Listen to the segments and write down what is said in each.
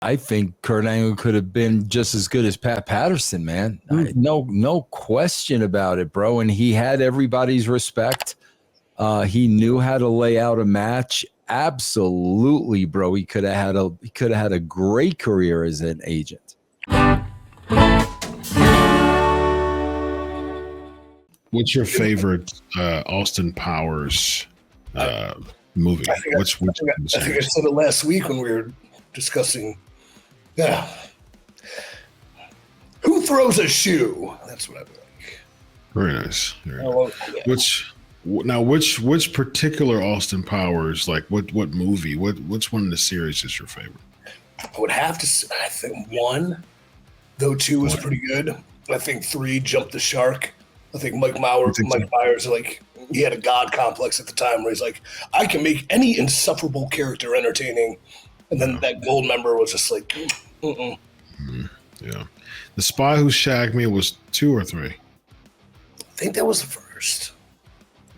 I think Kurt Angle could have been just as good as Pat Patterson, man. No question about it, bro. And he had everybody's respect. He knew how to lay out a match. Absolutely, bro. He could have had a great career as an agent. What's your favorite Austin Powers movie? I think I said it last week when we were discussing. Yeah. Who throws a shoe? That's what I like. Very nice. Which particular Austin Powers, like what movie? Which one in the series is your favorite? I would have to say, I think 1, though 2 was pretty good. I think 3 jumped the shark. I think Mike Myers, like, he had a god complex at the time where he's like, I can make any insufferable character entertaining. And then that Gold member was just like, yeah. The Spy Who Shagged Me was 2 or 3? I think that was the first.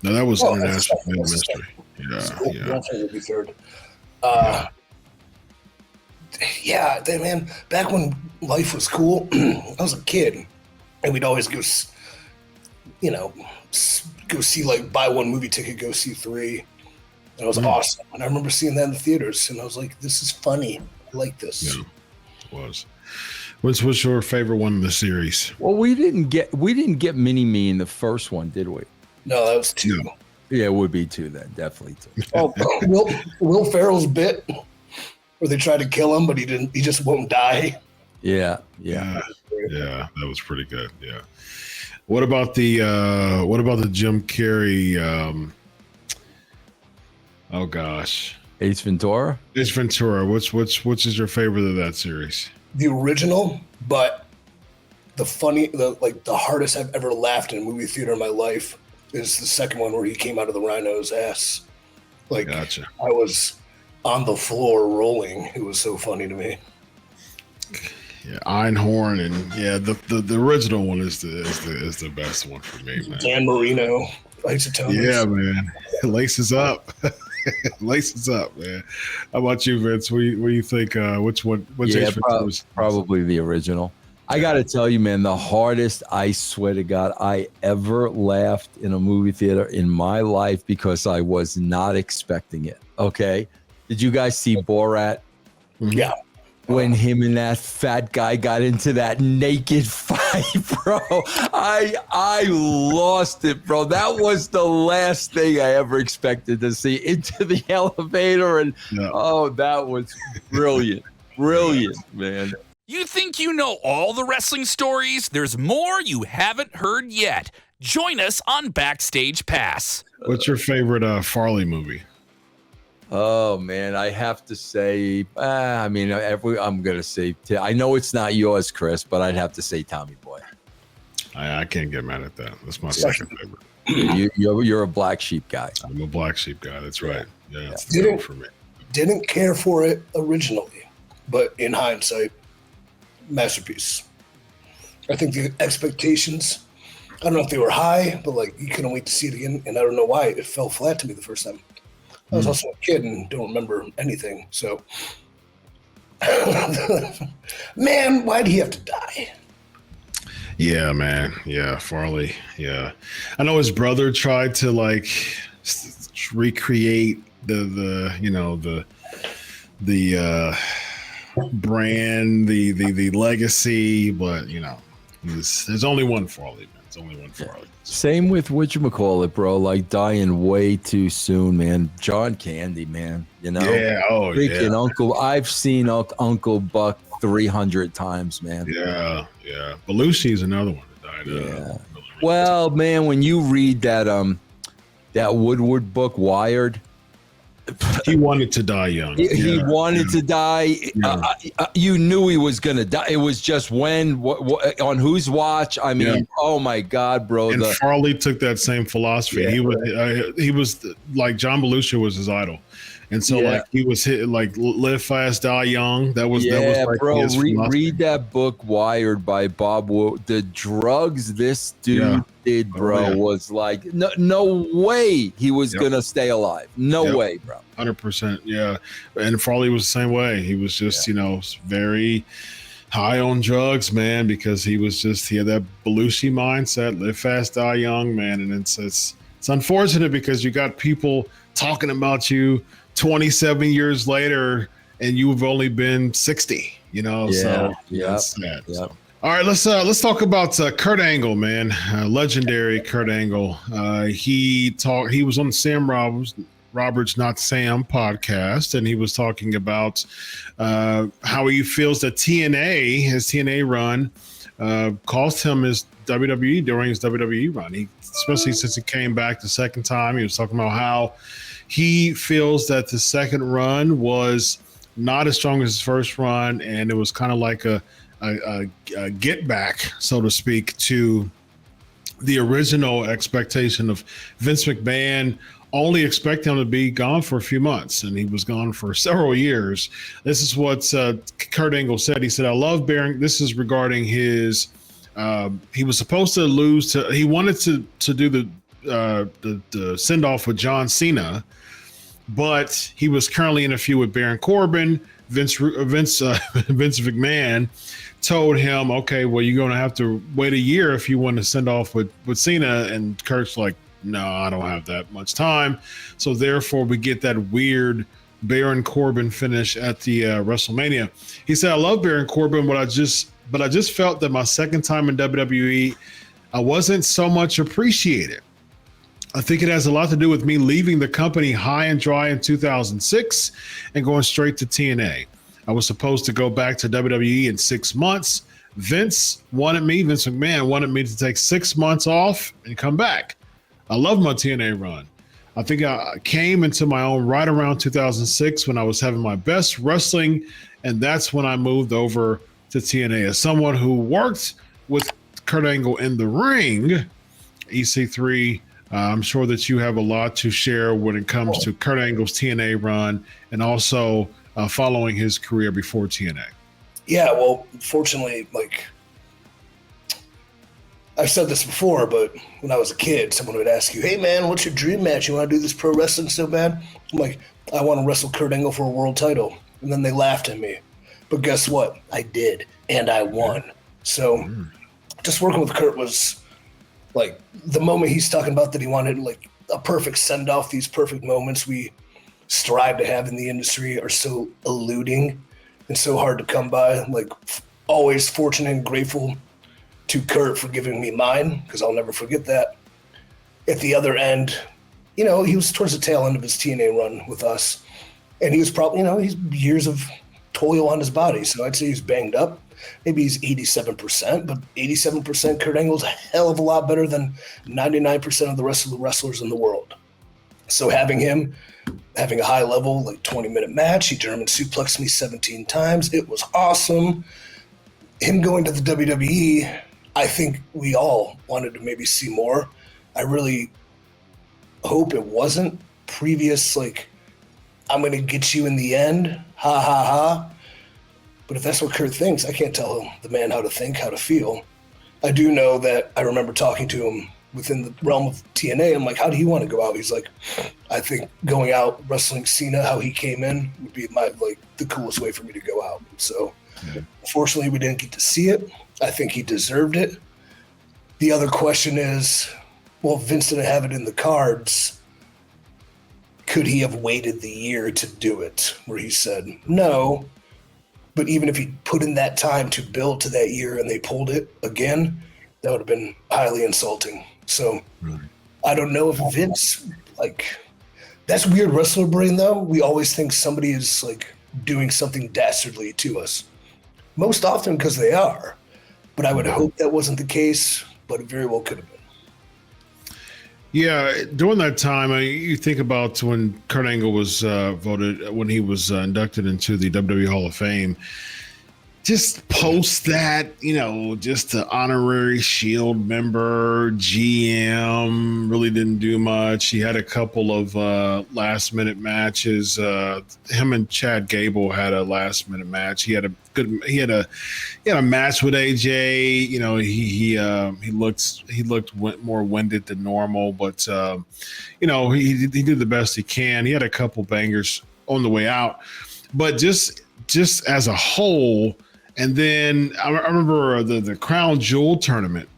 No, that was International Mystery. Yeah. Would be 3rd. Man, back when life was cool, I was a kid, and we'd always go see, like, buy 1 movie ticket, go see 3. And it was awesome. And I remember seeing that in the theaters, and I was like, this is funny. I like this. Yeah, it was. What's your favorite one in the series? Well, we didn't get Mini-Me in the first one, did we? No, that was 2. No. Yeah, it would be 2 then. Definitely 2. Oh, Will Ferrell's bit where they tried to kill him, but he didn't. He just won't die. Yeah. That was pretty good. Yeah. What about the Jim Carrey? Oh gosh, Ace Ventura. Ace Ventura. Which is your favorite of that series? The original, but the hardest I've ever laughed in a movie theater in my life is the second one where he came out of the rhino's ass. Like, gotcha. I was on the floor rolling. It was so funny to me. Yeah, Einhorn, and the original one is the best one for me, man. Dan Marino, Isotones. Yeah, man, laces up. Laces up, man. How about you, Vince? What do you think? Which one? Probably the original. I got to tell you, man, the hardest, I swear to God, I ever laughed in a movie theater in my life because I was not expecting it. Okay. Did you guys see Borat? Yeah. When him and that fat guy got into that naked fight, bro, I lost it, bro. That was the last thing I ever expected to see, into the elevator. And that was brilliant, man. You think you know all the wrestling stories? There's more you haven't heard yet. Join us on Backstage Pass. What's your favorite Farley movie? Oh, man, I have to say, I'm going to say, I know it's not yours, Chris, but I'd have to say Tommy Boy. I can't get mad at that. That's my second favorite. You're a black sheep guy. I'm a black sheep guy. That's right. Yeah, it's the goal for me. Didn't care for it originally, but in hindsight, masterpiece. I think the expectations, I don't know if they were high, but like you couldn't wait to see it again. And I don't know why it fell flat to me the first time. I was also a kid and don't remember anything. So, man, why'd he have to die? Yeah, man. Yeah, Farley. Yeah, I know his brother tried to like recreate the brand, the legacy, but there's only one Farley, man. There's only one Farley. Same with whatchamacallit, bro. Like dying way too soon, man. John Candy, man. Yeah. Oh, freaking Uncle. I've seen Uncle Buck 300 times, man. Yeah. Belushi's another one that died. Yeah. Well, man, when you read that Woodward book, Wired. He wanted to die young. He wanted to die. Yeah. You knew he was going to die. It was just when, on whose watch? I mean, Oh my God, bro. And Farley took that same philosophy. Yeah, he was like John Belushi was his idol, And so like he was hit like live fast, die young. That was like bro. his Read that book Wired by Bob The drugs this dude did, bro, was like no way he was gonna stay alive. No way, bro. 100%. Yeah. And Farley was the same way. He was just, very high on drugs, man, because he had that Belushi mindset, live fast, die young, man. And it's unfortunate because you got people talking about you 27 years later and you've only been 60, so that's sad. So. All right, let's talk about Kurt Angle, man. Legendary Kurt Angle. He was on the Sam Roberts Not Sam podcast, and he was talking about how he feels that his TNA run cost him his WWE during his WWE run. Especially since he came back the second time, he was talking about how he feels that the second run was not as strong as his first run, and it was kind of like a get back, so to speak, to the original expectation of Vince McMahon only expecting him to be gone for a few months, and he was gone for several years. This is what Kurt Angle said. He said, I love bearing, this is regarding his, he was supposed to lose to, he wanted to do the send off with John Cena, but he was currently in a feud with Baron Corbin. Vince McMahon told him, okay, well, you're going to have to wait a year if you want to send off with Cena. And Kurt's like, no, I don't have that much time. So therefore we get that weird Baron Corbin finish at the WrestleMania. He said, I love Baron Corbin, but I just felt that my second time in WWE, I wasn't so much appreciated. I think it has a lot to do with me leaving the company high and dry in 2006 and going straight to TNA. I was supposed to go back to WWE in 6 months. Vince McMahon wanted me to take 6 months off and come back. I love my TNA run. I think I came into my own right around 2006 when I was having my best wrestling, and that's when I moved over to TNA. As someone who worked with Kurt Angle in the ring, EC3, I'm sure that you have a lot to share when it comes to Kurt Angle's TNA run and also following his career before TNA. Yeah, well, fortunately, like I've said this before, but when I was a kid, someone would ask you, hey, man, what's your dream match? You want to do this pro wrestling so bad? I'm like, I want to wrestle Kurt Angle for a world title. And then they laughed at me. But guess what? I did, and I won. So just working with Kurt was like the moment he's talking about that he wanted like a perfect send off. These perfect moments we strive to have in the industry are so eluding and so hard to come by. Like always fortunate and grateful to Kurt for giving me mine, because I'll never forget that. At the other end, he was towards the tail end of his TNA run with us, and he was probably, he's years of toil on his body. So I'd say he's banged up. Maybe he's 87%, but 87% Kurt Angle's a hell of a lot better than 99% of the rest of the wrestlers in the world. So having a high level, like 20-minute match, he German suplexed me 17 times. It was awesome. Him going to the WWE, I think we all wanted to maybe see more. I really hope it wasn't previous, like, I'm going to get you in the end, ha, ha, ha. But if that's what Kurt thinks, I can't tell the man how to think, how to feel. I do know that I remember talking to him within the realm of TNA. I'm like, how do you want to go out? He's like, I think going out wrestling Cena, how he came in, would be the coolest way for me to go out. So unfortunately, we didn't get to see it. I think he deserved it. The other question is, well, Vince didn't have it in the cards. Could he have waited the year to do it? Where he said no. But even if he put in that time to build to that year and they pulled it again, that would have been highly insulting. So I don't know if Vince, that's weird wrestler brain though. We always think somebody is doing something dastardly to us. Most often because they are. But I would hope that wasn't the case, but it very well could have been. Yeah, during that time, you think about when Kurt Angle was voted, when he was inducted into the WWE Hall of Fame, just post that, just the honorary Shield member, GM, really didn't do much. He had a couple of last minute matches. Him and Chad Gable had a last minute match. He had a match with AJ. He looked more winded than normal, but he did the best he can. He had a couple bangers on the way out, but just as a whole. And then I remember the Crown Jewel tournament.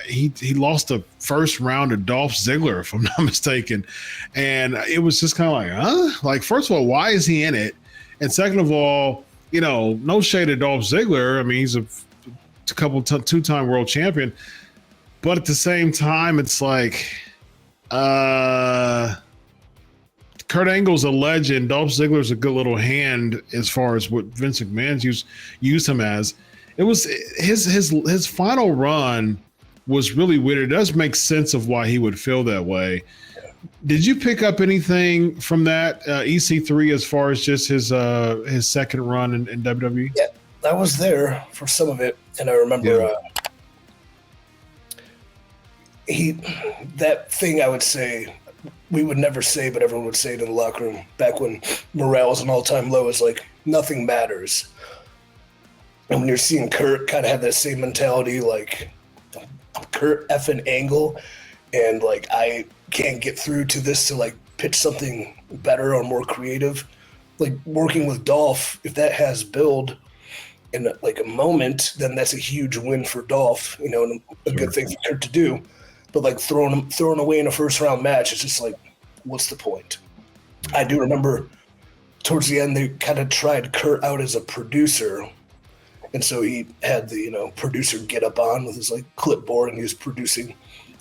He lost the first round to Dolph Ziggler, if I'm not mistaken. And it was just kind of like, huh? Like, first of all, why is he in it? And second of all, no shade to Dolph Ziggler. I mean, he's a two-time world champion. But at the same time, it's like, Kurt Angle's a legend. Dolph Ziggler's a good little hand as far as what Vince McMahon's used him as. It was his final run was really weird. It does make sense of why he would feel that way. Did you pick up anything from that EC3 as far as just his second run in WWE? Yeah, I was there for some of it, and I remember that thing I would say. We would never say, but everyone would say it in the locker room back when morale was an all-time low. Is like, nothing matters. And when you're seeing Kurt kind of have that same mentality, like, I'm Kurt effing Angle, and like, I can't get through to this to like pitch something better or more creative. Like, working with Dolph, if that has build in like a moment, then that's a huge win for Dolph, and a good thing for Kurt to do. But like throwing away in a first round match, it's just like, what's the point? I do remember towards the end, they kind of tried Kurt out as a producer. And so he had the, producer get up on with his like clipboard, and he was producing.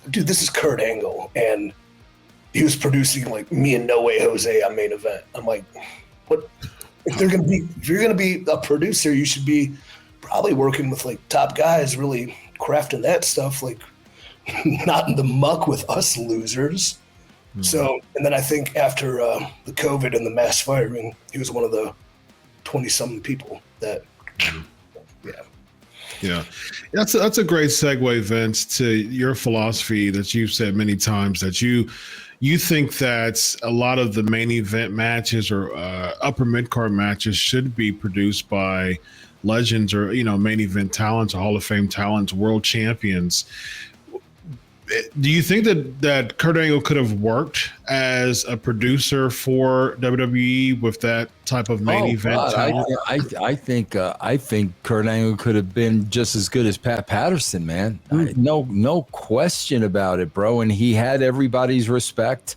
Dude, this is Kurt Angle. And he was producing like me and No Way Jose on Main Event. I'm like, what? If you're going to be a producer, you should be probably working with like top guys, really crafting that stuff. Like, not in the muck with us losers. Mm-hmm. So, and then I think after the COVID and the mass firing, he was one of the 20-something people that, Yeah. That's a great segue, Vince, to your philosophy that you've said many times, that you think that a lot of the main event matches or upper mid-card matches should be produced by legends or, main event talents, or Hall of Fame talents, world champions. Do you think that Kurt Angle could have worked as a producer for WWE with that type of main event talent? I think Kurt Angle could have been just as good as Pat Patterson, man. No question about it, bro. And he had everybody's respect.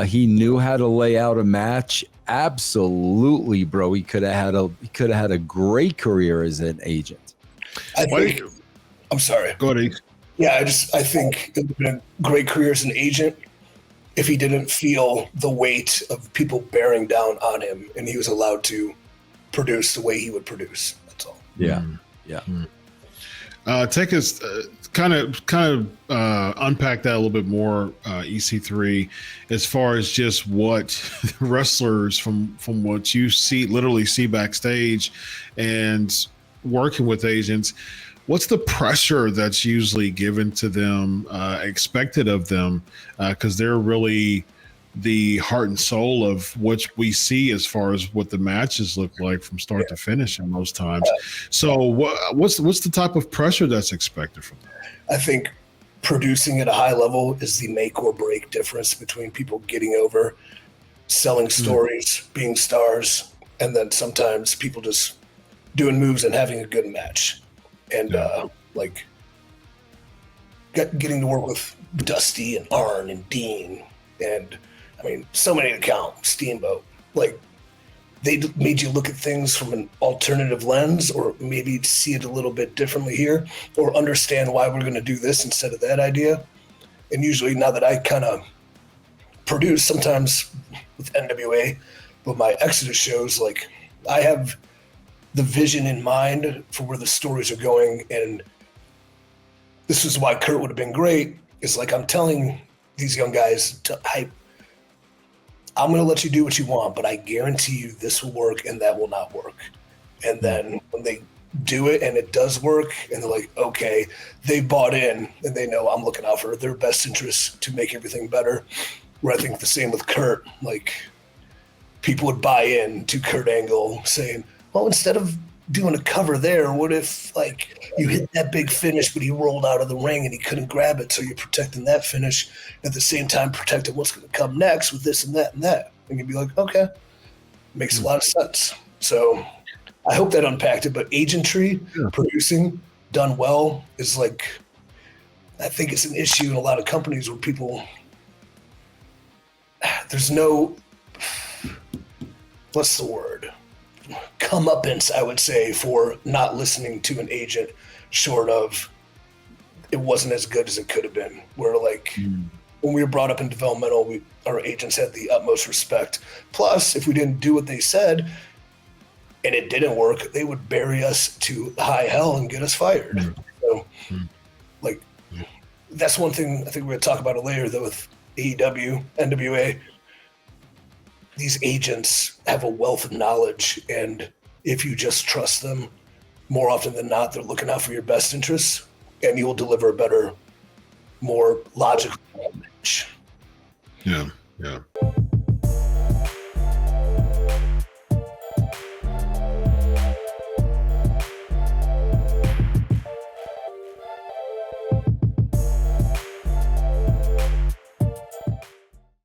He knew how to lay out a match. Absolutely, bro. He could have had a great career as an agent. I'm sorry. Go ahead. Yeah, I think it would have been a great career as an agent if he didn't feel the weight of people bearing down on him, and he was allowed to produce the way he would produce. That's all. Yeah, yeah. Take us kind of unpack that a little bit more, EC3, as far as just what wrestlers from what you literally see backstage and working with agents. What's the pressure that's usually given to them, expected of them? Because they're really the heart and soul of what we see as far as what the matches look like from start to finish in most times. So what's the type of pressure that's expected from them? I think producing at a high level is the make or break difference between people getting over, selling stories, being stars, and then sometimes people just doing moves and having a good match. And like getting to work with Dusty and Arn and Dean, and I mean, so many to count, Steamboat. Like, they made you look at things from an alternative lens, or maybe see it a little bit differently here, or understand why we're going to do this instead of that idea. And usually, now that I kind of produce, sometimes with NWA, but my Exodus shows, like, I have the vision in mind for where the stories are going. And this is why Kurt would have been great. It's like, I'm telling these young guys, I'm going to let you do what you want, but I guarantee you this will work and that will not work. And then when they do it and it does work, and they're like, okay, they bought in and they know I'm looking out for their best interests to make everything better. Where I think the same with Kurt, like people would buy in to Kurt Angle saying, well, instead of doing a cover there, what if like you hit that big finish but he rolled out of the ring and he couldn't grab it, so you're protecting that finish at the same time protecting what's going to come next with this and that and that, and you'd be like, okay, makes a lot of sense. So I hope that unpacked it. But agentry, producing done well is like, I think it's an issue in a lot of companies where people, there's no, what's the word, comeuppance, I would say, for not listening to an agent, short of it wasn't as good as it could have been. Where like when we were brought up in developmental, our agents had the utmost respect. Plus, if we didn't do what they said and it didn't work, they would bury us to high hell and get us fired. So like that's one thing I think we're gonna talk about it later though with AEW, NWA. These agents have a wealth of knowledge, and if you just trust them, more often than not, they're looking out for your best interests, and you will deliver a better, more logical match. Yeah.